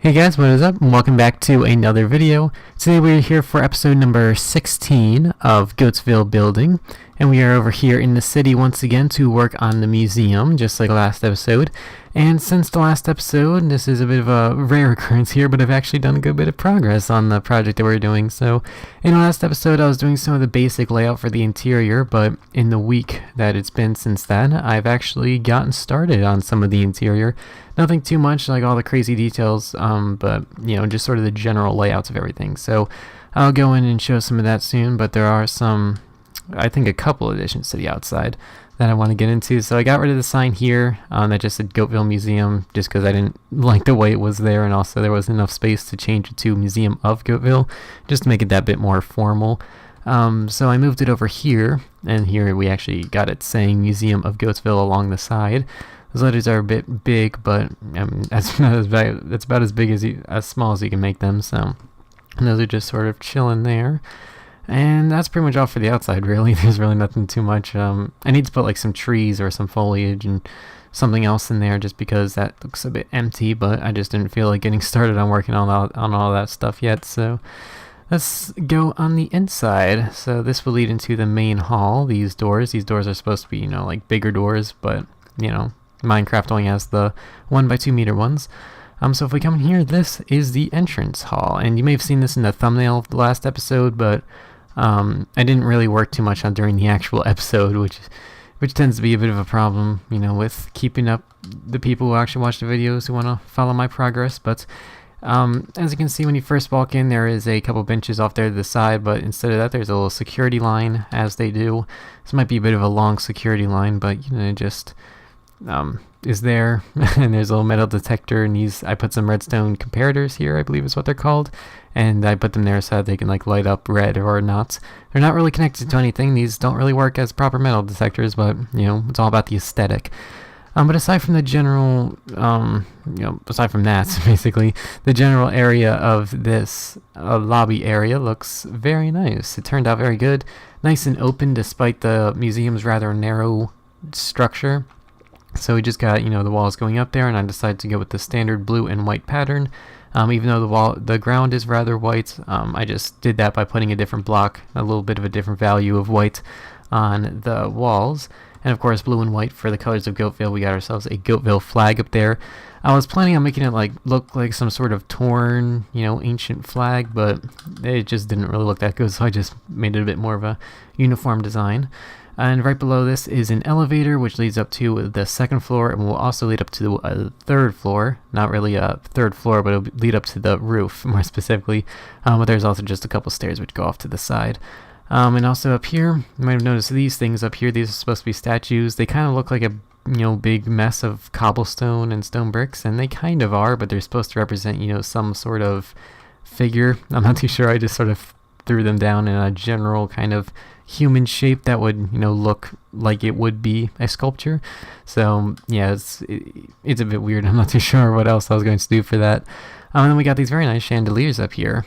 Hey guys, what is up? And welcome back to another video. Today we're here for episode number 16 of Goattville building, and we are over here in the city once again to work on the museum, just like last episode. And since the last episode, this is a bit of a rare occurrence here, but I've actually done a good bit of progress on the project that we're doing. So in the last episode I was doing some of the basic layout for the interior, but in the week that it's been since then, I've actually gotten started on some of the interior. Nothing too much like all the crazy details, but you know, just sort of the general layouts of everything. So I'll go in and show some of that soon, but there are some, I think a couple additions to the outside that I want to get into. So I got rid of the sign here that just said Goattville Museum, just because I didn't like the way it was there, and also there wasn't enough space to change it to Museum of Goattville, just to make it that bit more formal. So I moved it over here, and here we actually got it saying Museum of Goattville along the side. Those letters are a bit big, but that's not as bad, that's about as big as small as you can make them. So and those are just sort of chilling there. And that's pretty much all for the outside, really. There's really nothing too much. I need to put like some trees or some foliage and something else in there just because that looks a bit empty, but I just didn't feel like getting started on working on all that stuff yet. So let's go on the inside. So this will lead into the main hall. These doors are supposed to be, you know, like bigger doors, but, you know, Minecraft only has the 1 by 2 meter ones. So if we come in here, this is the entrance hall, and you may have seen this in the thumbnail of the last episode, but I didn't really work too much on during the actual episode, which tends to be a bit of a problem, you know, with keeping up the people who actually watch the videos who want to follow my progress. But as you can see, when you first walk in, there is a couple benches off there to the side, but instead of that, there's a little security line, as they do. This might be a bit of a long security line, but you know, it just is there. And there's a little metal detector, and I put some redstone comparators here, I believe is what they're called, and I put them there so that they can like light up red or not. They're not really connected to anything. These don't really work as proper metal detectors, but you know, it's all about the aesthetic. But aside from the general, aside from that, basically, the general area of this lobby area looks very nice. It turned out very good. Nice and open despite the museum's rather narrow structure. So we just got, you know, the walls going up there, and I decided to go with the standard blue and white pattern. Even though the ground is rather white, I just did that by putting a different block, a little bit of a different value of white on the walls. And of course, blue and white for the colors of Goattville. We got ourselves a Goattville flag up there. I was planning on making it like look like some sort of torn, you know, ancient flag, but it just didn't really look that good, so I just made it a bit more of a uniform design. And right below this is an elevator which leads up to the second floor, and will also lead up to a third floor. Not really a third floor, but it'll lead up to the roof more specifically. But there's also just a couple stairs which go off to the side. And also up here, you might have noticed these things up here. These are supposed to be statues. They kind of look like a, you know, big mess of cobblestone and stone bricks, and they kind of are, but they're supposed to represent, you know, some sort of figure. I'm not too sure. I just sort of threw them down in a general kind of human shape that would, you know, look like it would be a sculpture. So yeah, it's a bit weird. I'm not too sure what else I was going to do for that. And then we got these very nice chandeliers up here,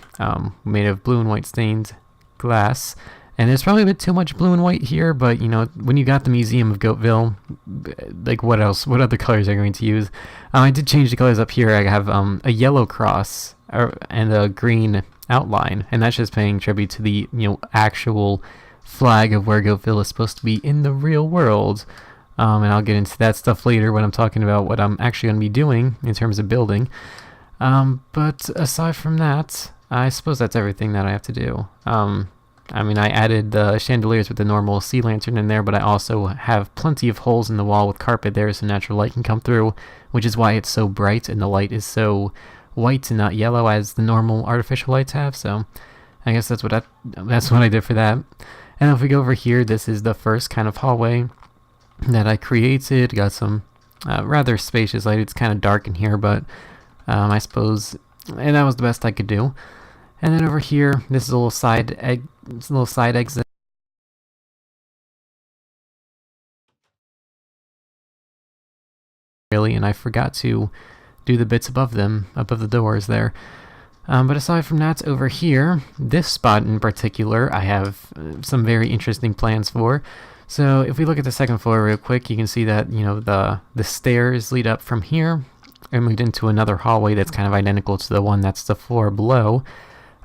made of blue and white stained glass. And there's probably a bit too much blue and white here, but you know, when you got the Museum of Goattville, like what other colors are you going to use? I did change the colors up here. I have a yellow cross and a green outline, and that's just paying tribute to the, you know, actual flag of where Goattville is supposed to be in the real world. And I'll get into that stuff later when I'm talking about what I'm actually going to be doing in terms of building. But aside from that, I suppose that's everything that I have to do. I mean, I added the chandeliers with the normal sea lantern in there, but I also have plenty of holes in the wall with carpet there so natural light can come through, which is why it's so bright and the light is so white and not yellow as the normal artificial lights have. So I guess that's what I did for that. And if we go over here, this is the first kind of hallway that I created. Got some rather spacious light. It's kind of dark in here, but I suppose, and that was the best I could do. And then over here, this is a little side exit. Really, and I forgot to do the bits above them, above the doors there. But aside from that, over here, this spot in particular, I have some very interesting plans for. So if we look at the second floor real quick, you can see that, you know, the stairs lead up from here, and moved into another hallway that's kind of identical to the one that's the floor below.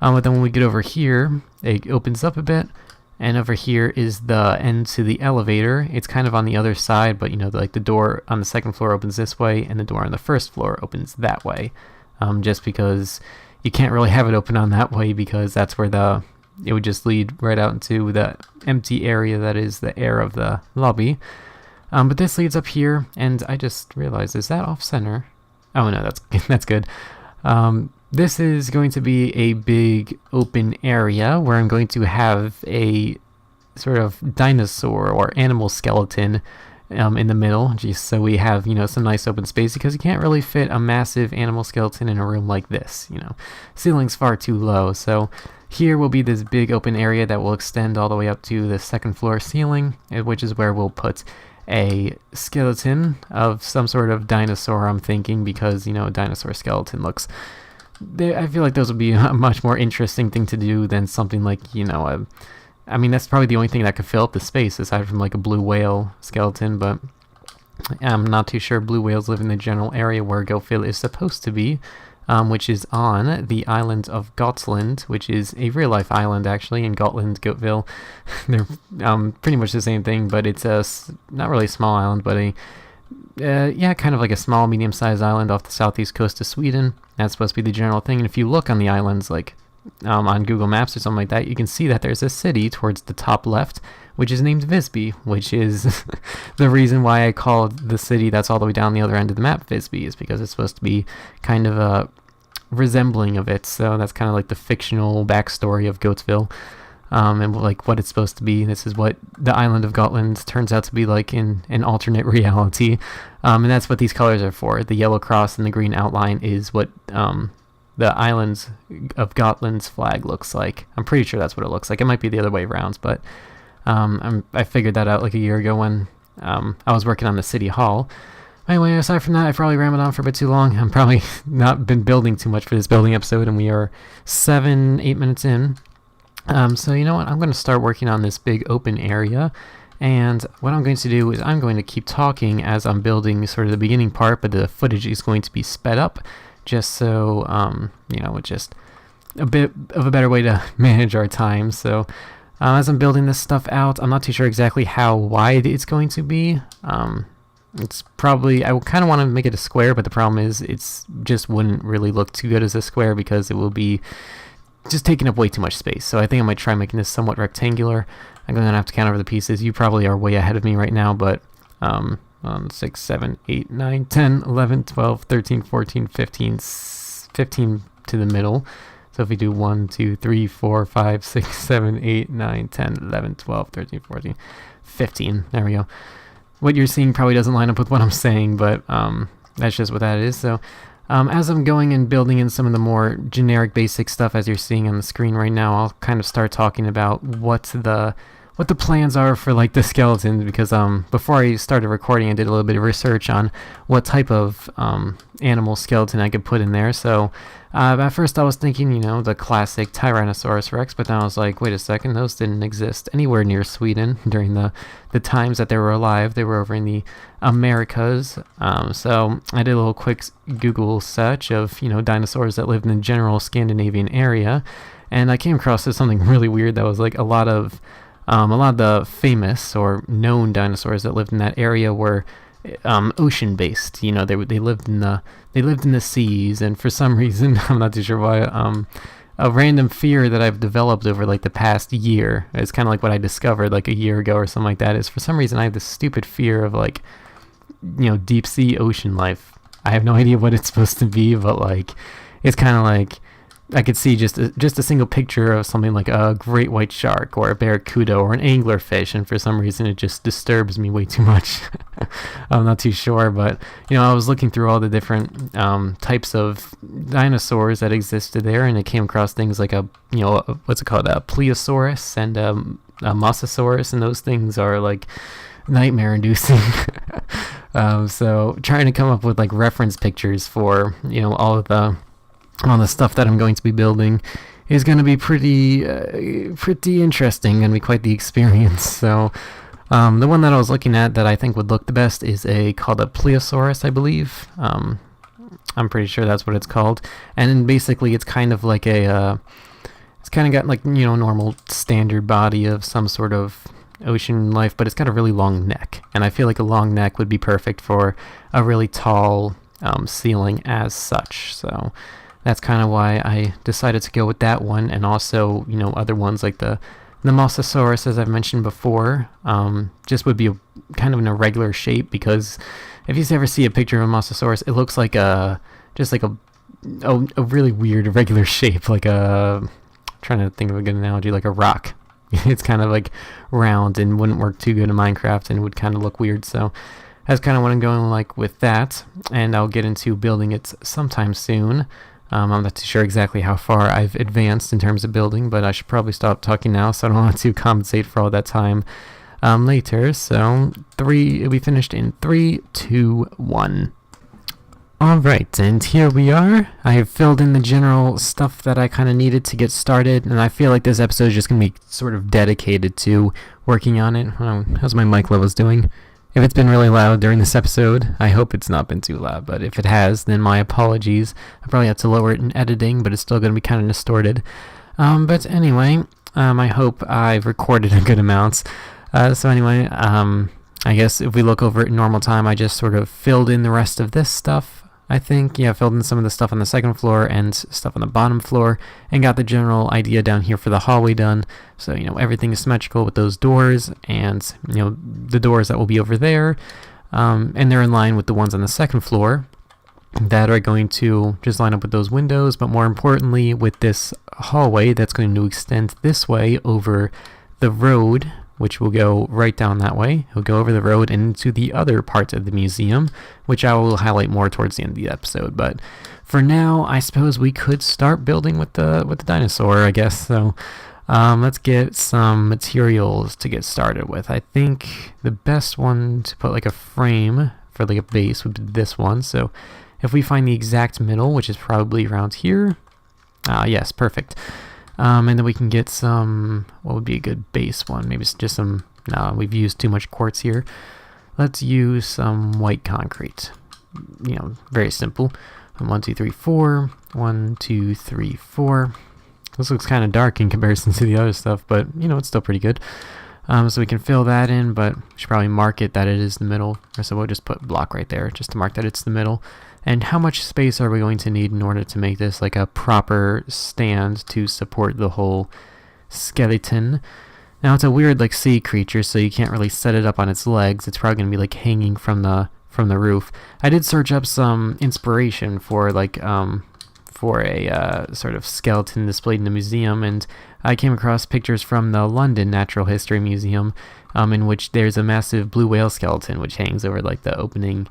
But then when we get over here, it opens up a bit, and over here is the end to the elevator. It's kind of on the other side, but like the door on the second floor opens this way, and the door on the first floor opens that way. Just because you can't really have it open on that way, because that's where it would just lead right out into the empty area that is the air of the lobby. But this leads up here, and I just realized, is that off center? Oh no, that's good. This is going to be a big open area where I'm going to have a sort of dinosaur or animal skeleton in the middle, just so we have some nice open space, because you can't really fit a massive animal skeleton in a room like this. Ceiling's far too low. So here will be this big open area that will extend all the way up to the second floor ceiling, which is where we'll put a skeleton of some sort of dinosaur, I'm thinking, because a dinosaur skeleton looks, I feel like those would be a much more interesting thing to do than something like I mean, that's probably the only thing that could fill up the space aside from like a blue whale skeleton, but I'm not too sure. Blue whales live in the general area where Goattville is supposed to be, which is on the island of Gottland, which is a real-life island, actually, in Gottland, Goattville. They're pretty much the same thing, but it's not really a small island, but kind of like a small, medium-sized island off the southeast coast of Sweden. That's supposed to be the general thing, and if you look on the islands, like on Google Maps or something like that, you can see that there's a city towards the top left, which is named Visby, which is the reason why I called the city that's all the way down the other end of the map Visby, is because it's supposed to be kind of a resembling of it. So that's kind of like the fictional backstory of Goattville, and like what it's supposed to be. This is what the island of Gotland turns out to be like in an alternate reality, and that's what these colors are for. The yellow cross and the green outline is what the islands of Gotland's flag looks like. I'm pretty sure that's what it looks like. It might be the other way around, but I figured that out like a year ago when I was working on the city hall. Anyway, aside from that, I probably rambled on for a bit too long. I'm probably not been building too much for this building episode, and we are 7-8 minutes in. So you know what? I'm going to start working on this big open area, and what I'm going to do is I'm going to keep talking as I'm building sort of the beginning part, but the footage is going to be sped up, just so, it's just a bit of a better way to manage our time. So as I'm building this stuff out, I'm not too sure exactly how wide it's going to be. It's probably, I kind of want to make it a square, but the problem is it's just wouldn't really look too good as a square because it will be just taking up way too much space. So I think I might try making this somewhat rectangular. I'm going to have to count over the pieces. You probably are way ahead of me right now, but 6, 7, 8, 9, 10, 11, 12, 13, 14, 15, 15 to the middle. So if we do 1, 2, 3, 4, 5, 6, 7, 8, 9, 10, 11, 12, 13, 14, 15. There we go. What you're seeing probably doesn't line up with what I'm saying, but that's just what that is. So as I'm going and building in some of the more generic basic stuff as you're seeing on the screen right now, I'll kind of start talking about what the plans are for like the skeletons, because before I started recording I did a little bit of research on what type of animal skeleton I could put in there. So at first I was thinking, the classic Tyrannosaurus Rex, but then I was like, wait a second, those didn't exist anywhere near Sweden during the times that they were alive. They were over in the Americas. So I did a little quick Google search of dinosaurs that lived in the general Scandinavian area, and I came across something really weird that was like a lot of the famous or known dinosaurs that lived in that area were ocean based. They lived in the seas, and for some reason I'm not too sure why, a random fear that I've developed over like the past year, it's kind of like what I discovered like a year ago or something like that, is for some reason I have this stupid fear of like deep sea ocean life. I have no idea what it's supposed to be, but like it's kind of like I could see just a single picture of something like a great white shark or a barracuda or an anglerfish, and for some reason it just disturbs me way too much. I'm not too sure, but I was looking through all the different types of dinosaurs that existed there, and I came across things like what's it called, a Plesiosaurus and a Mosasaurus, and those things are like nightmare inducing. So trying to come up with like reference pictures for all the stuff that I'm going to be building is going to be pretty interesting and be quite the experience. So the one that I was looking at that I think would look the best is called a Plesiosaurus, I believe. I'm pretty sure that's what it's called. And then basically it's kind of like a, it's kind of got like, you know, normal standard body of some sort of ocean life, but it's got a really long neck. And I feel like a long neck would be perfect for a really tall ceiling as such. So that's kind of why I decided to go with that one. And also, you know, other ones like the Mosasaurus, as I've mentioned before, just would be kind of an irregular shape, because if you ever see a picture of a Mosasaurus, it looks like just like a really weird irregular shape, like I'm trying to think of a good analogy, like a rock. It's kind of like round and wouldn't work too good in Minecraft and would kind of look weird. So that's kind of what I'm going like with that, and I'll get into building it sometime soon. I'm not too sure exactly how far I've advanced in terms of building, but I should probably stop talking now so I don't want to compensate for all that time later. So it'll be finished in 3, 2, 1. Alright, and here we are. I have filled in the general stuff that I kind of needed to get started, and I feel like this episode is just going to be sort of dedicated to working on it. How's my mic levels doing? If it's been really loud during this episode, I hope it's not been too loud, but if it has, then my apologies. I probably have to lower it in editing, but it's still going to be kind of distorted. But anyway, I hope I've recorded a good amount. So anyway, I guess if we look over at normal time, I just sort of filled in the rest of this stuff. I think, yeah, filled in some of the stuff on the second floor and stuff on the bottom floor, and got the general idea down here for the hallway done. So, you know, everything is symmetrical with those doors, and, you know, the doors that will be over there, and they're in line with the ones on the second floor that are going to just line up with those windows, but more importantly with this hallway that's going to extend this way over the road, which will go right down that way. It'll go over the road and into the other parts of the museum, which I will highlight more towards the end of the episode. But for now, I suppose we could start building with the dinosaur, I guess. So let's get some materials to get started with. I think the best one to put like a frame for like a base would be this one. So if we find the exact middle, which is probably around here. Yes, perfect. And then we can get some, what would be a good base one? Maybe just some, no, we've used too much quartz here. Let's use some white concrete. You know, very simple. 1, 2, 3, 4. 1, 2, 3, 4. This looks kind of dark in comparison to the other stuff, but, you know, it's still pretty good. So we can fill that in, but we should probably mark it that it is the middle. So we'll just put block right there, just to mark that it's the middle. And how much space are we going to need in order to make this like a proper stand to support the whole skeleton? Now it's a weird like sea creature, so you can't really set it up on its legs. It's probably going to be like hanging from the roof. I did search up some inspiration for like for a sort of skeleton displayed in the museum, and I came across pictures from the London Natural History Museum, in which there's a massive blue whale skeleton which hangs over like the opening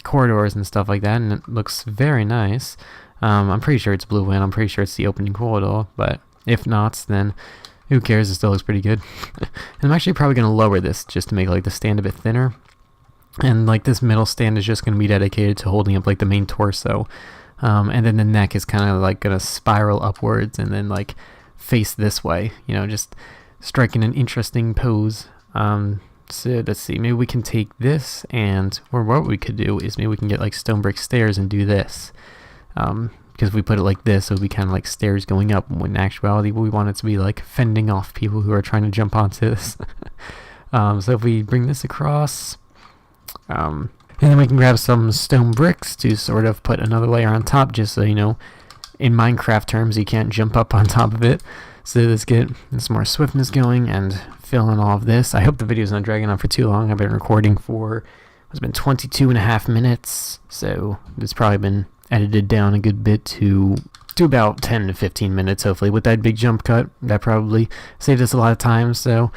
corridors and stuff like that, and it looks very nice. I'm pretty sure it's blue whale. I'm pretty sure it's the opening corridor, but if not, then who cares? It still looks pretty good. And I'm actually probably going to lower this just to make like the stand a bit thinner, and like this middle stand is just going to be dedicated to holding up like the main torso, and then the neck is kind of like going to spiral upwards and then like face this way, you know, just striking an interesting pose. So let's see, maybe we can take this, and or what we could do is maybe we can get like stone brick stairs and do this, because if we put it like this, it would be kind of like stairs going up, when in actuality we want it to be like fending off people who are trying to jump onto this. So if we bring this across, and then we can grab some stone bricks to sort of put another layer on top, just so you know, in Minecraft terms, you can't jump up on top of it. So let's get some more swiftness going and fill in all of this. I hope the video's not dragging on for too long. I've been recording for, it's been 22.5 minutes, so it's probably been edited down a good bit to about 10 to 15 minutes, hopefully. With that big jump cut, that probably saved us a lot of time. So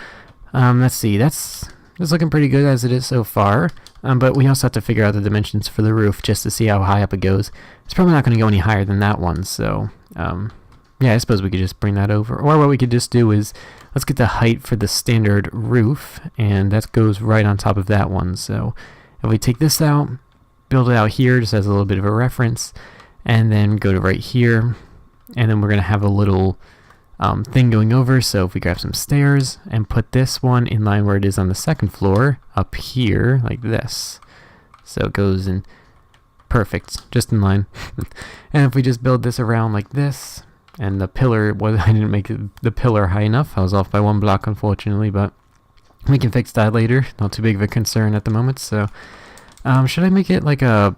let's see, that's looking pretty good as it is so far. But we also have to figure out the dimensions for the roof just to see how high up it goes. It's probably not going to go any higher than that one, so yeah, I suppose we could just bring that over. Or what we could just do is, let's get the height for the standard roof, and that goes right on top of that one. So if we take this out, build it out here just as a little bit of a reference, and then go to right here, and then we're going to have a little thing going over. So if we grab some stairs and put this one in line where it is on the second floor, up here, like this. So it goes in perfect, just in line. And if we just build this around like this, and the pillar, well, I didn't make the pillar high enough. I was off by 1 block, unfortunately, but we can fix that later. Not too big of a concern at the moment. So, should I make it like a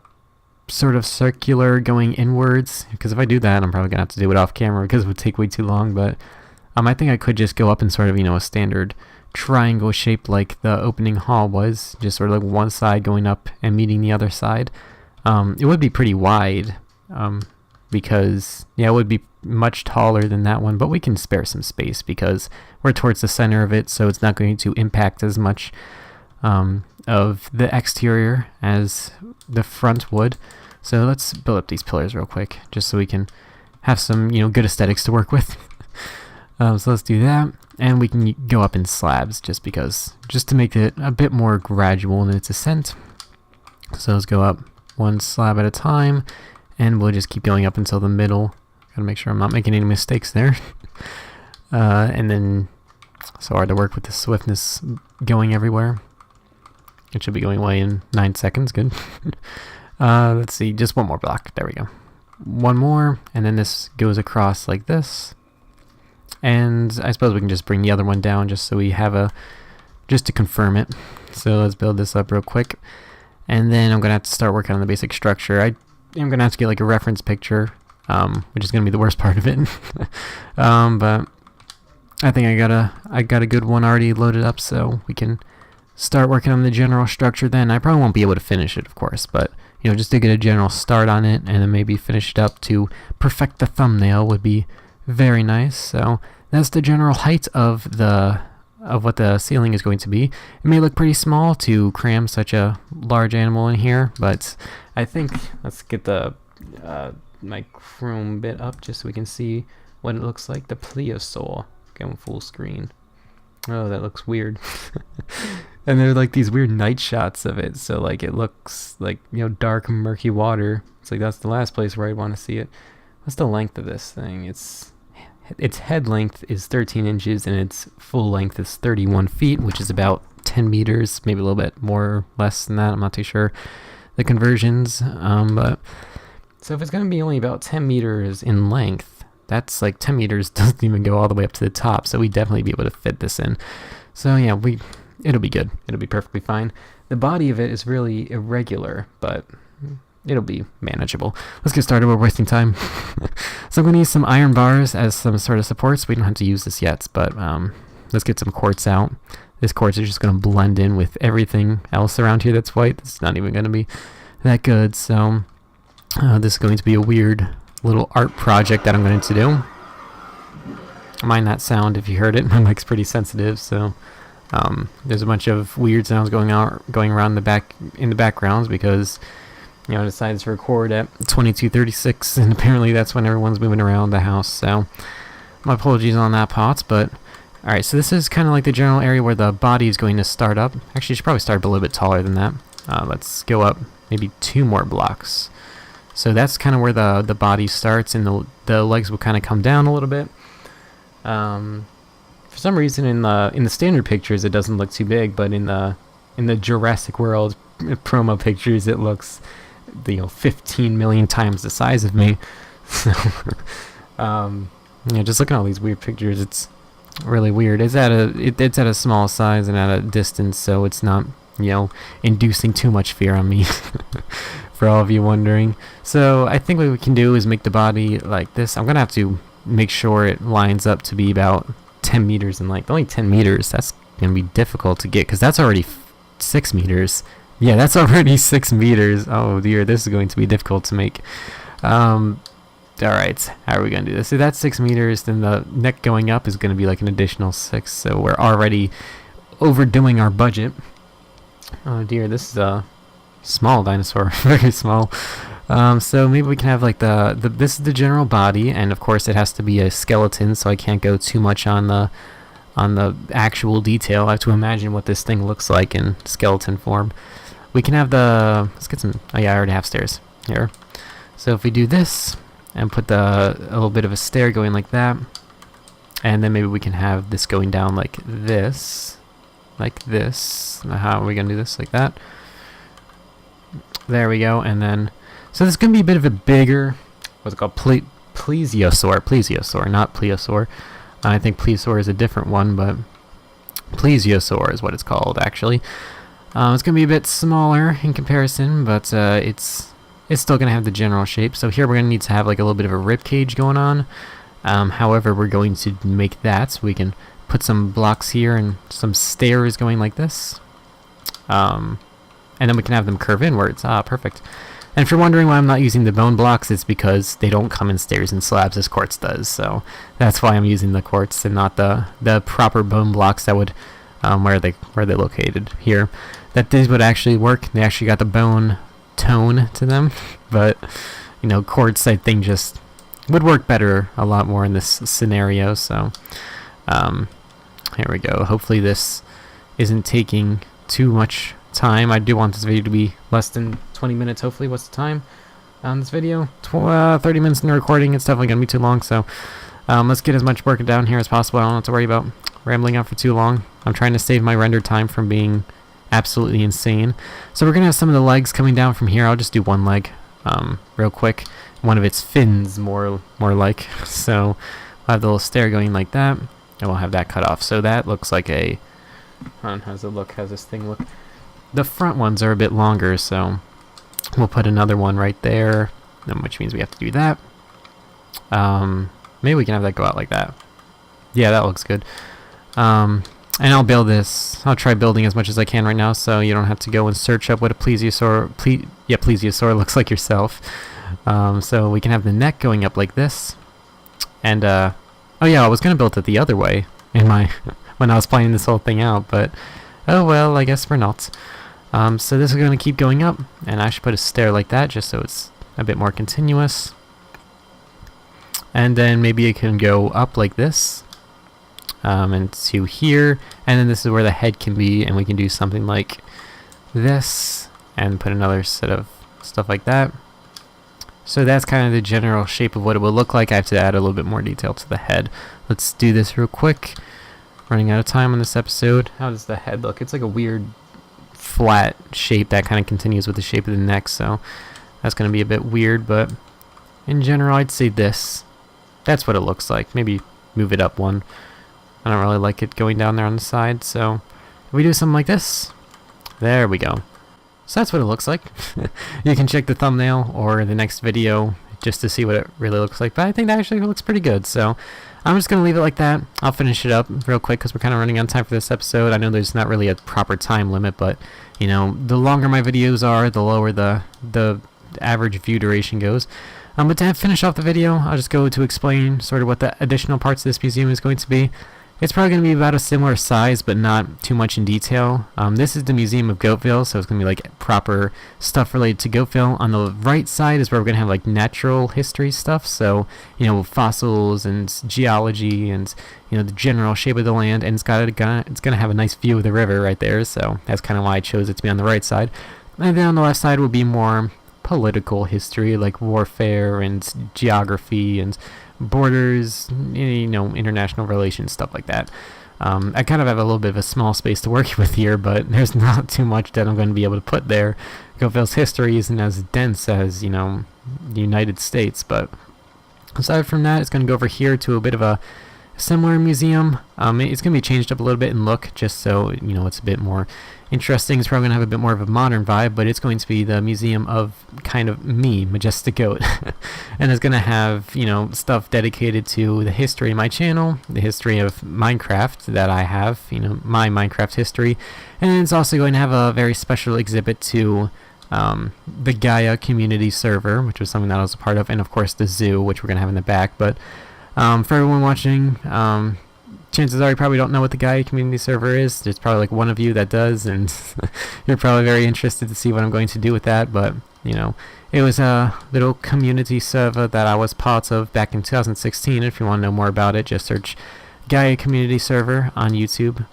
sort of circular going inwards? Because if I do that, I'm probably gonna have to do it off camera because it would take way too long. But I think I could just go up in sort of, a standard triangle shape like the opening hall was, just sort of like one side going up and meeting the other side. It would be pretty wide, because it would be much taller than that one, but we can spare some space because we're towards the center of it, so it's not going to impact as much of the exterior as the front would. So let's build up these pillars real quick just so we can have some good aesthetics to work with. So let's do that, and we can go up in slabs just to make it a bit more gradual in its ascent. So let's go up one slab at a time, and we'll just keep going up until the middle. Gotta make sure I'm not making any mistakes there. And then, so hard to work with the swiftness going everywhere. It should be going away in 9 seconds, good. Let's see, just one more block, there we go. One more, and then this goes across like this. And I suppose we can just bring the other one down just so we have just to confirm it. So let's build this up real quick. And then I'm gonna have to start working on the basic structure. I'm gonna have to get like a reference picture, which is gonna be the worst part of it. But I think I got a good one already loaded up, so we can start working on the general structure then. I probably won't be able to finish it, of course, but just to get a general start on it and then maybe finish it up to perfect the thumbnail would be very nice. So that's the general height of what the ceiling is going to be. It may look pretty small to cram such a large animal in here, but I think, let's get the my chrome bit up just so we can see what it looks like. The Plesiosaur going full screen. Oh, that looks weird. And there are like these weird night shots of it, so like it looks like dark murky water. It's like that's the last place where I'd want to see it. What's the length of this thing? Its head length is 13 inches and its full length is 31 feet, which is about 10 meters, maybe a little bit more or less than that. I'm not too sure the conversions. But so if it's going to be only about 10 meters in length, that's like 10 meters doesn't even go all the way up to the top, so we'd definitely be able to fit this in. So yeah, it'll be good. It'll be perfectly fine. The body of it is really irregular, but it'll be manageable. Let's get started. We're wasting time. So I'm going to use some iron bars as some sort of supports. We don't have to use this yet, but let's get some quartz out. This quartz is just going to blend in with everything else around here that's white. It's not even going to be that good. So this is going to be a weird little art project that I'm going to do. Mind that sound if you heard it. My mic's pretty sensitive, so there's a bunch of weird sounds going around in the backgrounds because I decided to record at 22:36, and apparently that's when everyone's moving around the house, so my apologies on that part. But alright, so this is kind of like the general area where the body is going to start up. Actually, you should probably start up a little bit taller than that. Let's go up maybe 2 more blocks. So that's kind of where the body starts, and the legs will kind of come down a little bit. For some reason in the standard pictures it doesn't look too big, but in the Jurassic World promo pictures it looks 15 million times the size of me. So just looking at all these weird pictures, it's really weird. It's at a small size and at a distance, so it's not inducing too much fear on me. For all of you wondering. So I think what we can do is make the body like this. I'm gonna have to make sure it lines up to be about 10 meters in length. Only 10 meters, that's gonna be difficult to get because that's already 6 meters. Yeah, that's already 6 meters. Oh dear, this is going to be difficult to make. Alright, how are we gonna do this? So that's 6 meters, then the neck going up is gonna be like an additional 6, so we're already overdoing our budget. Oh dear, this is a small dinosaur, very small. So maybe we can have like this is the general body, and of course it has to be a skeleton, so I can't go too much on the actual detail. I have to imagine what this thing looks like in skeleton form. We can have let's get some, oh yeah, I already have stairs here. So if we do this and put a little bit of a stair going like that, and then maybe we can have this going down like this. How are we gonna do this? Like that. There we go. And then So this is going to be a bit of a bigger, what's it called, Plesiosaur, not Plesiosaur. I think Plesiosaur is a different one, but Plesiosaur is what it's called, actually. It's going to be a bit smaller in comparison, but it's still going to have the general shape. So here we're going to need to have like a little bit of a rib cage going on. However, we're going to make that so we can put some blocks here and some stairs going like this. And then we can have them curve inwards. Ah, perfect. And if you're wondering why I'm not using the bone blocks, it's because they don't come in stairs and slabs as quartz does. So that's why I'm using the quartz and not the proper bone blocks that would where they located here. That these would actually work. They actually got the bone tone to them, but you know, quartz I think just would work better a lot more in this scenario. So here we go. Hopefully this isn't taking too much time. I do want this video to be less than 20 minutes. Hopefully. What's the time on this video? 30 minutes in the recording. It's definitely gonna be too long, so let's get as much work down here as possible. I don't have to worry about rambling on for too long. I'm trying to save my render time from being absolutely insane. So we're gonna have some of the legs coming down from here. I'll just do one leg real quick, one of its fins more like. So we'll have the little stair going like that, and we'll have that cut off. So that looks like a how does it look? How's this thing look? The front ones are a bit longer, so we'll put another one right there, which means we have to do that. Maybe we can have that go out like that. Yeah, that looks good. And I'll build this. I'll try building as much as I can right now, so you don't have to go and search up what a plesiosaur looks like yourself. So we can have the neck going up like this. And oh yeah, I was gonna build it the other way in my when I was planning this whole thing out, but oh well, I guess we're not. So this is gonna keep going up, and I should put a stair like that just so it's a bit more continuous. And then maybe it can go up like this. And to here, and then this is where the head can be, and we can do something like this and put another set of stuff like that. So that's kind of the general shape of what it will look like. I have to add a little bit more detail to the head. Let's do this real quick. Running out of time on this episode. How does the head look? It's like a weird flat shape that kind of continues with the shape of the neck, so that's going to be a bit weird, but in general I'd say this. That's what it looks like. Maybe move it up one. I don't really like it going down there on the side, so if we do something like this, there we go. So that's what it looks like. You can check the thumbnail or the next video just to see what it really looks like, but I think that actually looks pretty good, so I'm just going to leave it like that. I'll finish it up real quick because we're kind of running out of time for this episode. I know there's not really a proper time limit, but you know, the longer my videos are, the lower the average view duration goes. But to finish off the video, I'll just go to explain sort of what the additional parts of this museum is going to be. It's probably going to be about a similar size, but not too much in detail. This is the Museum of Goattville, so it's going to be like proper stuff related to Goattville. On the right side is where we're going to have like natural history stuff, so you know, fossils and geology and you know, the general shape of the land, and it's going to have a nice view of the river right there, so that's kind of why I chose it to be on the right side. And then on the left side will be more political history, like warfare and geography and borders, you know, international relations, stuff like that. I kind of have a little bit of a small space to work with here, but there's not too much that I'm going to be able to put there. Goattville's history isn't as dense as, you know, the United States, but aside from that, it's going to go over here to a bit of a similar museum. It's going to be changed up a little bit in look, just so, you know, it's a bit more interesting. It's probably going to have a bit more of a modern vibe, but it's going to be the museum of kind of me, Majestic Goat. And it's going to have, you know, stuff dedicated to the history of my channel, the history of Minecraft that I have, you know, my Minecraft history. And it's also going to have a very special exhibit to the Gaia community server, which was something that I was a part of, and of course the zoo, which we're going to have in the back. But for everyone watching, chances are you probably don't know what the Gaia community server is. There's probably like one of you that does, and you're probably very interested to see what I'm going to do with that. But you know, it was a little community server that I was part of back in 2016. If you want to know more about it, just search Gaia community server on YouTube.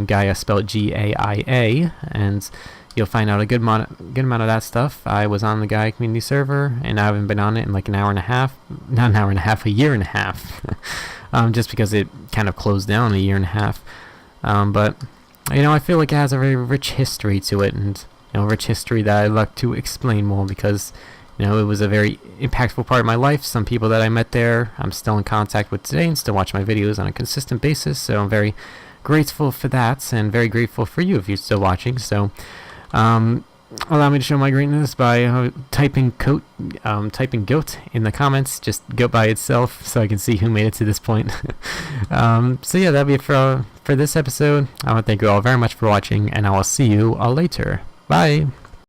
Gaia spelled G-A-I-A, and you'll find out a good amount of that stuff. I was on the Gaia community server, and I haven't been on it in like an hour and a half. Not an hour and a half, a year and a half. Just because it kind of closed down a year and a half. But you know, I feel like it has a very rich history to it, and you know, rich history that I'd like to explain more because You know, it was a very impactful part of my life. Some people that I met there I'm still in contact with today and still watch my videos on a consistent basis, so I'm very grateful for that, and very grateful for you if you're still watching. So allow me to show my greatness by typing goat in the comments, just goat by itself, so I can see who made it to this point. So yeah, that'll be it for this episode. I want to thank you all very much for watching, and I will see you all later. Bye!